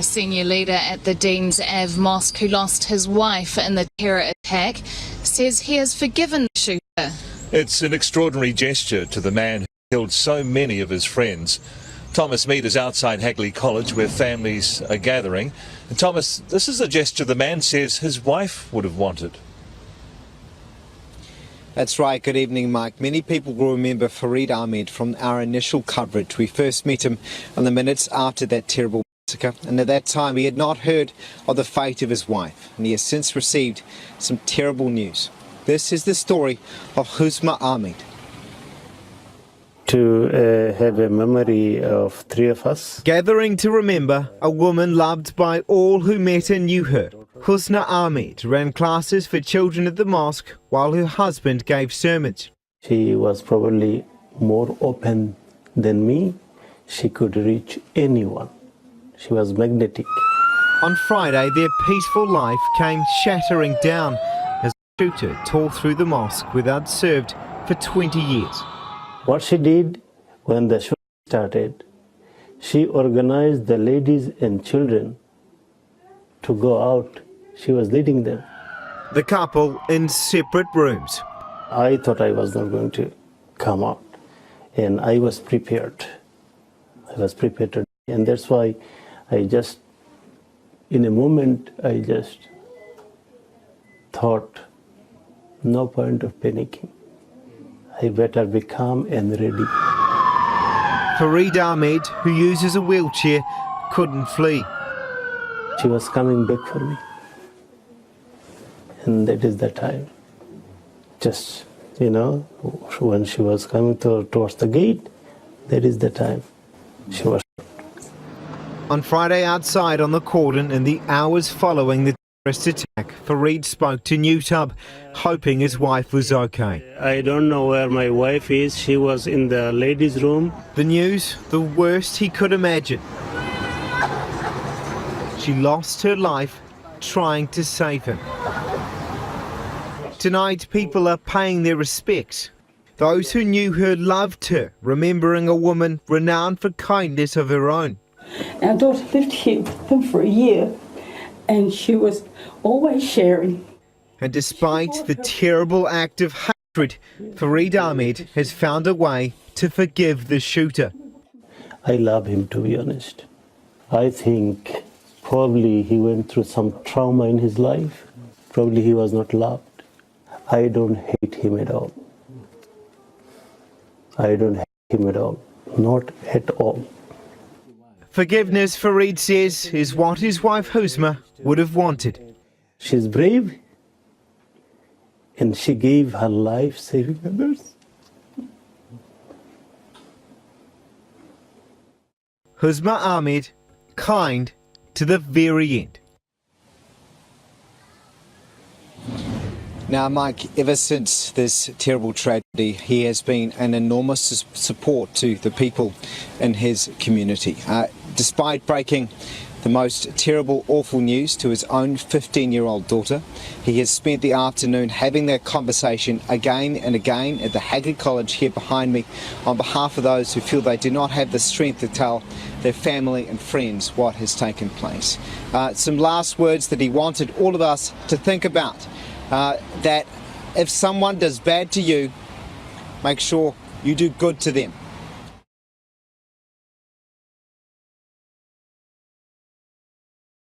A senior leader at the Dean's Ave Mosque who lost his wife in the terror attack says he has forgiven the shooter. It's an extraordinary gesture to the man who killed so many of his friends. Thomas Mead is outside Hagley College where families are gathering. And Thomas, this is a gesture the man says his wife would have wanted. That's right. Good evening, Mike. Many people will remember Farid Ahmed from our initial coverage. We first met him in the minutes after that terrible massacre, and at that time he had not heard of the fate of his wife, and he has since received some terrible news. This is the story of Huzma Ahmed. To have a memory of three of us. Gathering to remember a woman loved by all who met and knew her. Huzma Ahmed ran classes for children at the mosque while her husband gave sermons. She was probably more open than me. She could reach anyone. She was magnetic. On Friday, their peaceful life came shattering down as a shooter tore through the mosque without served for 20 years. What she did when the show started, she organized the ladies and children to go out. She was leading them. The couple in separate rooms. I thought I was not going to come out, and I was prepared. And that's why I just, in a moment, I just thought, no point of panicking. I better be calm and ready. Farid Ahmed, who uses a wheelchair, couldn't flee. She was coming back for me. And that is the time. Just, when she was coming towards the gate, that is the time she was. On Friday outside on the cordon in the hours following the terrorist attack, Farid spoke to Newtub, hoping his wife was okay. I don't know where my wife is. She was in the ladies' room. The news, the worst he could imagine. She lost her life trying to save him. Tonight, people are paying their respects. Those who knew her loved her, remembering a woman renowned for kindness of her own. Our daughter lived here with him for a year, and she was always sharing. And despite the terrible act of hatred, Farid Ahmed has found a way to forgive the shooter. I love him, to be honest. I think probably he went through some trauma in his life. Probably he was not loved. I don't hate him at all. I don't hate him at all. Not at all. Forgiveness, Farid says, is what his wife Huzma would have wanted. She's brave, and she gave her life saving others. Huzma Ahmed, kind to the very end. Now, Mike, ever since this terrible tragedy, he has been an enormous support to the people in his community. Despite breaking the most terrible, awful news to his own 15-year-old daughter, he has spent the afternoon having that conversation again and again at the Hagley College here behind me on behalf of those who feel they do not have the strength to tell their family and friends what has taken place. Some last words that he wanted all of us to think about. That if someone does bad to you, make sure you do good to them.